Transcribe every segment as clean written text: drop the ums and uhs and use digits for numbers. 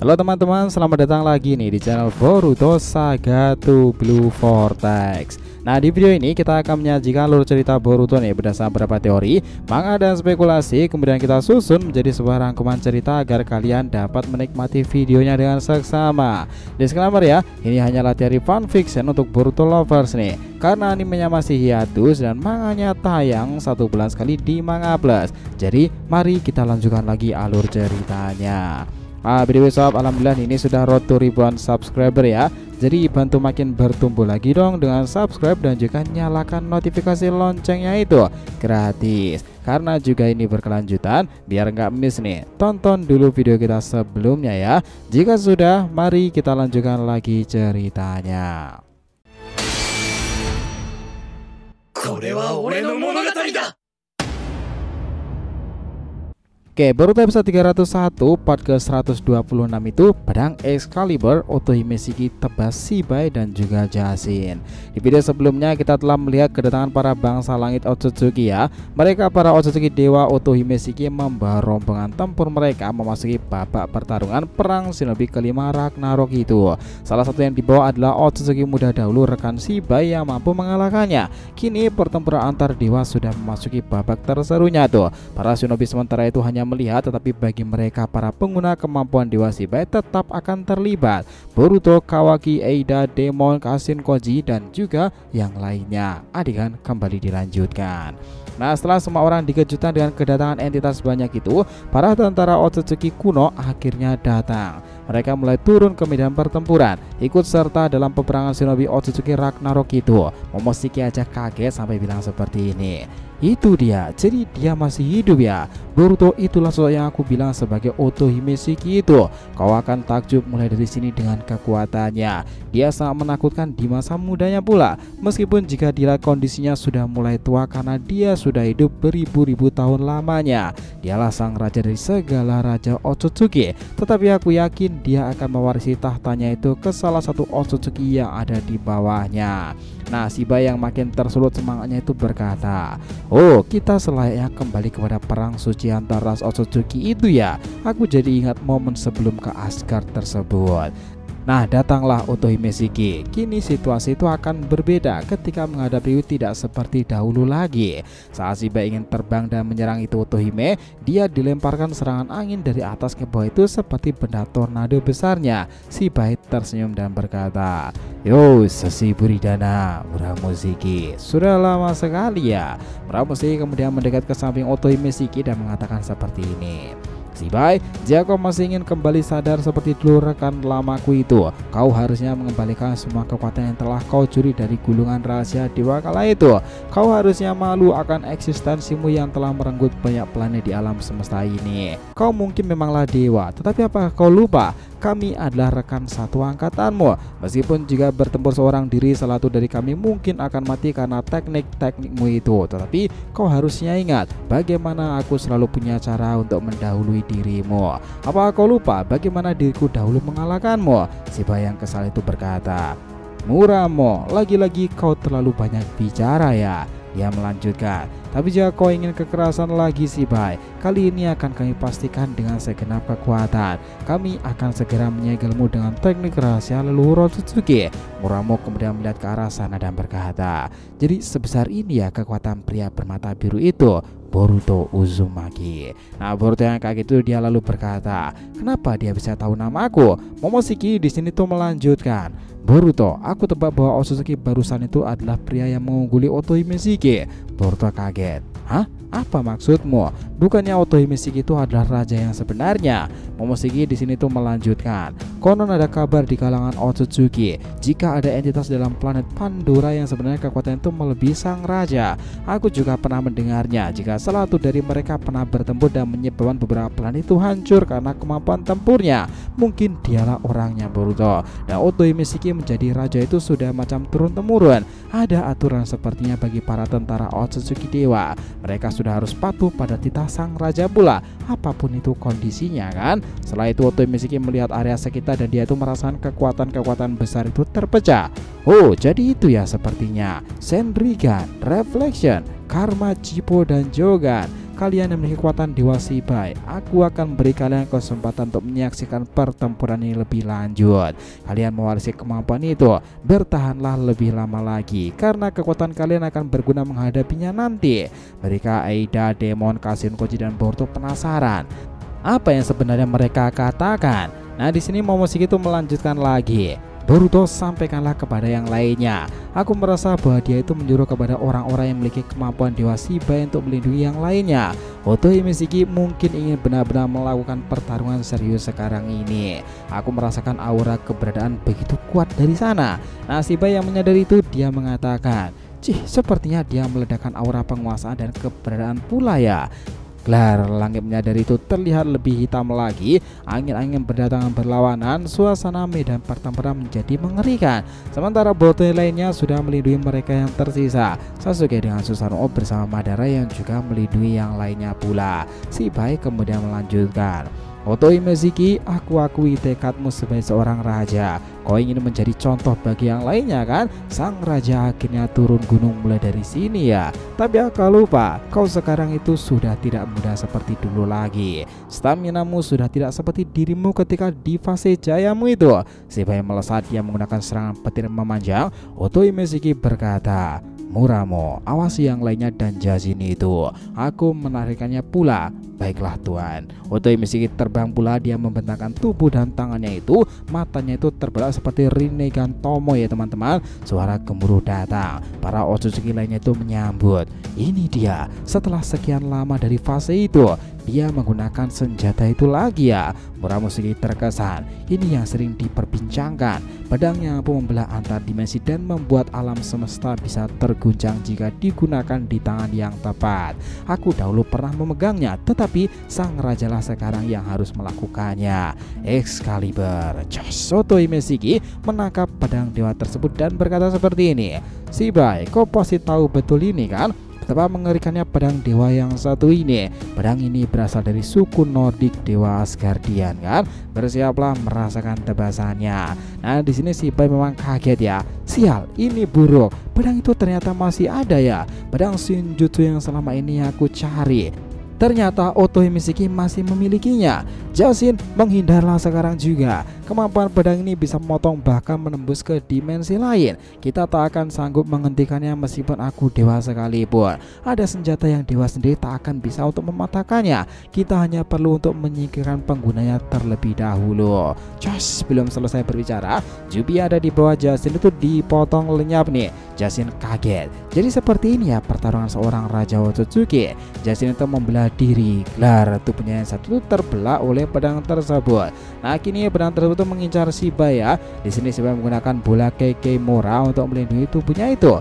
Halo teman-teman, selamat datang lagi nih di channel Boruto Saga to Blue Vortex. Nah, di video ini kita akan menyajikan alur cerita Boruto nih berdasarkan beberapa teori, manga dan spekulasi. Kemudian kita susun menjadi sebuah rangkuman cerita agar kalian dapat menikmati videonya dengan seksama. Disclaimer ya, ini hanyalah teori fanfiction untuk Boruto lovers nih, karena animenya masih hiatus dan manganya tayang 1 bulan sekali di Manga Plus. Jadi mari kita lanjutkan lagi alur ceritanya. BTW sob, alhamdulillah ini sudah road to ribuan subscriber ya. Jadi bantu makin bertumbuh lagi dong dengan subscribe dan juga nyalakan notifikasi loncengnya itu gratis. Karena juga ini berkelanjutan, biar nggak miss nih, tonton dulu video kita sebelumnya ya. Jika sudah, mari kita lanjutkan lagi ceritanya. Oke, Boruto episode 301 part ke 126 itu pedang Excalibur Otohime Shiki tebas Shibai dan juga Jashin. Di video sebelumnya kita telah melihat kedatangan para bangsa langit Otsutsuki ya. Mereka para Otsutsuki dewa Otohime Shiki membawa rombongan tempur mereka memasuki babak pertarungan perang shinobi kelima Ragnarok itu. Salah satu yang dibawa adalah Otsutsuki muda dahulu rekan Shibai yang mampu mengalahkannya. Kini pertempuran antar dewa sudah memasuki babak terserunya tuh. Para shinobi sementara itu hanya melihat, tetapi bagi mereka para pengguna kemampuan dewa Shibai tetap akan terlibat. Boruto, Kawaki, Eida, Demon, Kashin, Koji dan juga yang lainnya. Adegan kembali dilanjutkan. Nah, setelah semua orang dikejutkan dengan kedatangan entitas banyak itu, para tentara Otsutsuki kuno akhirnya datang. Mereka mulai turun ke medan pertempuran, ikut serta dalam peperangan shinobi Otsutsuki Ragnarok itu. Momoshiki aja kaget sampai bilang seperti ini. Itu dia, jadi dia masih hidup ya. Boruto, itulah sosok yang aku bilang sebagai Otohime Shiki itu. Kau akan takjub mulai dari sini dengan kekuatannya. Dia sangat menakutkan di masa mudanya pula. Meskipun jika dia kondisinya sudah mulai tua karena dia sudah hidup beribu-ribu tahun lamanya. Dialah sang raja dari segala raja Otsutsuki. Tetapi aku yakin dia akan mewarisi tahtanya itu ke salah satu Otsutsuki yang ada di bawahnya. Nah, Shibai yang makin tersulut semangatnya itu berkata, "Oh, kita selayaknya kembali kepada perang suci antara ras Otsutsuki itu ya." Aku jadi ingat momen sebelum ke Asgard tersebut. Nah, datanglah Otohime Shiki. Kini situasi itu akan berbeda ketika menghadapi tidak seperti dahulu lagi. Saat Shibai ingin terbang dan menyerang itu Otohime, dia dilemparkan serangan angin dari atas ke bawah itu seperti benda tornado besarnya. Shibai tersenyum dan berkata, "Yo, Sesi Buridana, Muramu Shiki. Sudah lama sekali ya." Muramu Shiki kemudian mendekat ke samping Otohime Shiki dan mengatakan seperti ini. "Shibai, jika kau masih ingin kembali sadar seperti dulu rekan lamaku itu, kau harusnya mengembalikan semua kekuatan yang telah kau curi dari gulungan rahasia dewa kala itu. Kau harusnya malu akan eksistensimu yang telah merenggut banyak planet di alam semesta ini. Kau mungkin memanglah dewa, tetapi apakah kau lupa? Kami adalah rekan satu angkatanmu. Meskipun jika bertempur seorang diri, salah satu dari kami mungkin akan mati karena teknik-teknikmu itu. Tetapi kau harusnya ingat bagaimana aku selalu punya cara untuk mendahului dirimu. Apa kau lupa bagaimana diriku dahulu mengalahkanmu?" Shibai yang kesal itu berkata, "Muramo, lagi-lagi kau terlalu banyak bicara ya." Dia melanjutkan, "Tapi jika kau ingin kekerasan lagi Shibai, kali ini akan kami pastikan dengan segenap kekuatan. Kami akan segera menyegelmu dengan teknik rahasia leluhur Otsutsuki." Muramo kemudian melihat ke arah sana dan berkata, "Jadi sebesar ini ya kekuatan pria bermata biru itu, Boruto Uzumaki." Nah, Boruto yang kayak gitu dia lalu berkata, "Kenapa dia bisa tahu namaku?" Momoshiki di sini tuh melanjutkan, "Boruto, aku tebak bahwa Otsutsuki barusan itu adalah pria yang mengungguli Otohime Shiki." Boruto kaget. "Hah? Apa maksudmu? Bukannya Otohime Shiki itu adalah raja yang sebenarnya?" Momoshiki di sini tuh melanjutkan, "Konon ada kabar di kalangan Otsutsuki jika ada entitas dalam planet Pandora yang sebenarnya kekuatan itu melebihi sang raja. Aku juga pernah mendengarnya jika salah satu dari mereka pernah bertempur dan menyebabkan beberapa planet itu hancur karena kemampuan tempurnya. Mungkin dialah orangnya Boruto. Dan Otohime Shiki menjadi raja itu sudah macam turun-temurun. Ada aturan sepertinya bagi para tentara Otsutsuki dewa. Mereka sudah harus patuh pada titah sang raja pula, apapun itu kondisinya kan." Setelah itu Otohime Shiki melihat area sekitar dan dia itu merasakan kekuatan-kekuatan besar itu terpecah. "Oh, jadi itu ya sepertinya. Senrigan, Reflection, Karma, Jippo dan Jogan. kalian yang memiliki kekuatan Dewa Shibai, aku akan beri kalian kesempatan untuk menyaksikan pertempuran ini lebih lanjut. Kalian mewarisi kemampuan itu, bertahanlah lebih lama lagi, karena kekuatan kalian akan berguna menghadapinya nanti. Mereka Aida, Demon, Kashin, Koji, dan Boruto penasaran apa yang sebenarnya mereka katakan. Nah, di sini Momoshiki itu melanjutkan lagi. Boruto, sampaikanlah kepada yang lainnya. Aku merasa bahwa dia itu menyuruh kepada orang-orang yang memiliki kemampuan Dewa Shibai untuk melindungi yang lainnya. Otohime Shiki mungkin ingin benar-benar melakukan pertarungan serius sekarang ini. Aku merasakan aura keberadaan begitu kuat dari sana. Nah, Shibai yang menyadari itu, dia mengatakan, "Cih, sepertinya dia meledakkan aura penguasaan dan keberadaan pula ya." Gelar langit menyadari itu terlihat lebih hitam lagi. Angin-angin berdatangan berlawanan. Suasana medan pertempuran menjadi mengerikan. Sementara Boruto lainnya sudah melindungi mereka yang tersisa. Sasuke dengan Susanoo bersama Madara yang juga melindungi yang lainnya pula. Shibai kemudian melanjutkan, "Otohime Shiki, aku akui tekadmu sebagai seorang raja. Kau ingin menjadi contoh bagi yang lainnya kan? Sang raja akhirnya turun gunung mulai dari sini ya. Tapi aku lupa, kau sekarang itu sudah tidak muda seperti dulu lagi. Staminamu sudah tidak seperti dirimu ketika di fase jayamu itu." Shibai melesat, dia menggunakan serangan petir memanjang. Otohime Shiki berkata, "Muramo, awasi yang lainnya dan Jashin itu. Aku menarikkannya pula." "Baiklah Tuan." Otohime Shiki terbang pula, dia membentangkan tubuh dan tangannya itu, matanya itu terbelah seperti Rinnegan Tomoe ya teman-teman. Suara gemuruh datang. Para Otsutsuki lainnya itu menyambut. Ini dia, setelah sekian lama dari fase itu, dia menggunakan senjata itu lagi ya. Muramoshiki terkesan. Ini yang sering diperbincangkan. Pedangnya mampu membelah antar dimensi dan membuat alam semesta bisa terguncang jika digunakan di tangan yang tepat. Aku dahulu pernah memegangnya, tetapi sang rajalah sekarang yang harus melakukannya. Excalibur. Otohime Shiki menangkap pedang dewa tersebut dan berkata seperti ini, "Shibai, kau pasti tahu betul ini kan? Betapa mengerikannya pedang dewa yang satu ini. Pedang ini berasal dari suku Nordik dewa Asgardian kan? Bersiaplah merasakan tebasannya." Nah, di sini Shibai memang kaget ya. Sial, ini buruk. Pedang itu ternyata masih ada ya. Pedang Shinjutsu yang selama ini aku cari. Ternyata Otohime Shiki masih memilikinya. Jashin, menghindarlah sekarang juga. Kemampuan pedang ini bisa memotong bahkan menembus ke dimensi lain. Kita tak akan sanggup menghentikannya meskipun aku dewa sekalipun. Ada senjata yang dewa sendiri tak akan bisa untuk mematahkannya. Kita hanya perlu untuk menyingkirkan penggunanya terlebih dahulu. Belum selesai berbicara, Jubi ada di bawah Jashin itu dipotong lenyap nih. Jashin kaget. Jadi seperti ini ya pertarungan seorang Raja Otsutsuki. Jashin itu membelah diri. Gelar tubuhnya yang satu itu terbelah oleh pedang tersebut. Nah, kini pedang tersebut mengincar Shibai ya. Di sini Shibai menggunakan bola Keikemora untuk melindungi tubuhnya itu.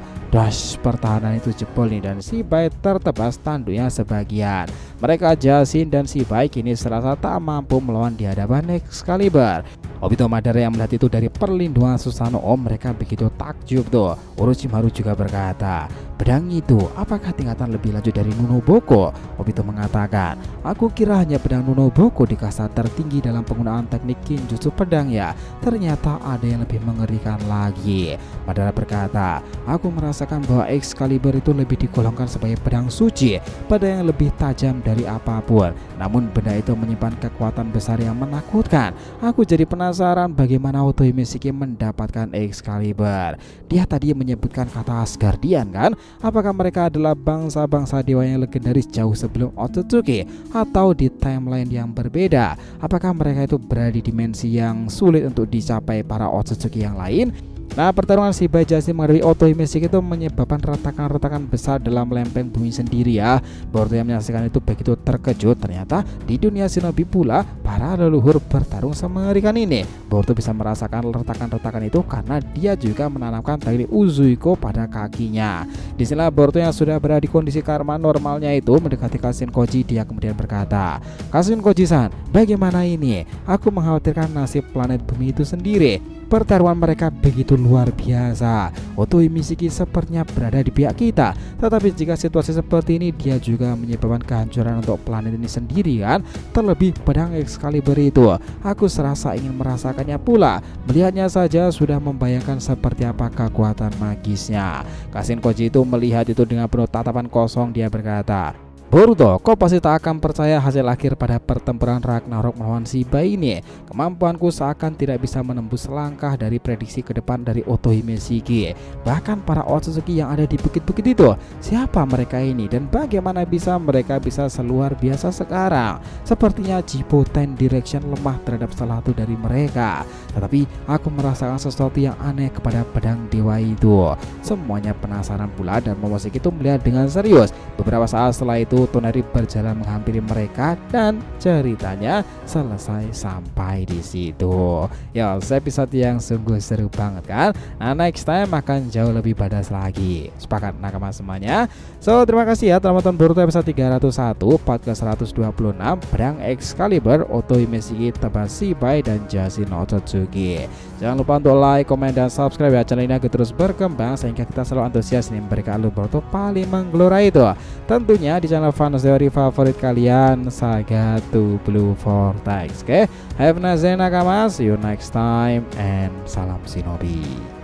Pertahanan itu jebol nih dan Shibai tertebas tanduknya sebagian. Mereka Jashin dan Shibai kini serasa tak mampu melawan di hadapan Excalibur. Obito Madara yang melihat itu dari perlindungan Susanoo, mereka begitu takjub tuh. Orochimaru juga berkata, "Pedang itu apakah tingkatan lebih lanjut dari Nunoboko?" Obito mengatakan, "Aku kira hanya pedang Nunoboko di kasta tertinggi dalam penggunaan teknik Kinjutsu pedang ya. Ternyata ada yang lebih mengerikan lagi." Madara berkata, "Aku merasakan bahwa Excalibur itu lebih digolongkan sebagai pedang suci, pedang yang lebih tajam dari apapun. Namun benda itu menyimpan kekuatan besar yang menakutkan. Aku jadi penasaran bagaimana Otohime Shiki mendapatkan Excalibur. Dia tadi menyebutkan kata Asgardian kan? Apakah mereka adalah bangsa-bangsa dewa yang legendaris jauh sebelum Otsutsuki atau di timeline yang berbeda? Apakah mereka itu berada di dimensi yang sulit untuk dicapai para Otsutsuki yang lain?" Nah, pertarungan Shibai Jashin menghadapi Otohime Shiki itu menyebabkan retakan-retakan besar dalam lempeng bumi sendiri ya. Boruto yang menyaksikan itu begitu terkejut. Ternyata di dunia shinobi pula para leluhur bertarung semengerikan ini. Boruto bisa merasakan retakan-retakan itu karena dia juga menanamkan teknik Uzuiko pada kakinya. Di sini Boruto yang sudah berada di kondisi karma normalnya itu mendekati Kashin Koji. Dia kemudian berkata, "Kashin Koji-san, bagaimana ini? Aku mengkhawatirkan nasib planet bumi itu sendiri." Pertarungan mereka begitu luar biasa. Otohime Shiki sepertinya berada di pihak kita. Tetapi jika situasi seperti ini, dia juga menyebabkan kehancuran untuk planet ini sendiri kan. Terlebih pedang Excalibur itu, aku serasa ingin merasakannya pula. Melihatnya saja sudah membayangkan seperti apa kekuatan magisnya. Kashin Koji itu melihat itu dengan penuh tatapan kosong. Dia berkata, Boruto, kau pasti tak akan percaya hasil akhir pada pertempuran Ragnarok melawan Shiba ini. Kemampuanku seakan tidak bisa menembus langkah dari prediksi ke depan dari Otohime Shiki. Bahkan para Otsutsuki yang ada di bukit-bukit itu, siapa mereka ini dan bagaimana bisa mereka bisa seluar biasa sekarang? Sepertinya Jibo Ten Direction lemah terhadap salah satu dari mereka. Tetapi aku merasakan sesuatu yang aneh kepada pedang dewa itu. Semuanya penasaran pula dan Momoshiki itu melihat dengan serius. Beberapa saat setelah itu Tonari berjalan menghampiri mereka dan ceritanya selesai sampai di situ. Ya, episode yang sungguh seru banget kan? Nah, next time akan jauh lebih badass lagi. Sepakat nakama semuanya? So, terima kasih ya telah menonton Boruto episode 301 part ke 126 Pedang Excalibur Otohime Shiki Tebas Shibai dan Jashin Otsutsuki. Jangan lupa untuk like, komen, dan subscribe ya channel ini agar terus berkembang sehingga kita selalu antusias nih memberikan alur Boruto paling menggelora itu. Tentunya di channel fans teori favorit kalian, Saga to Blue Vortex. Oke, have a nice day nakama, see you next time and salam shinobi.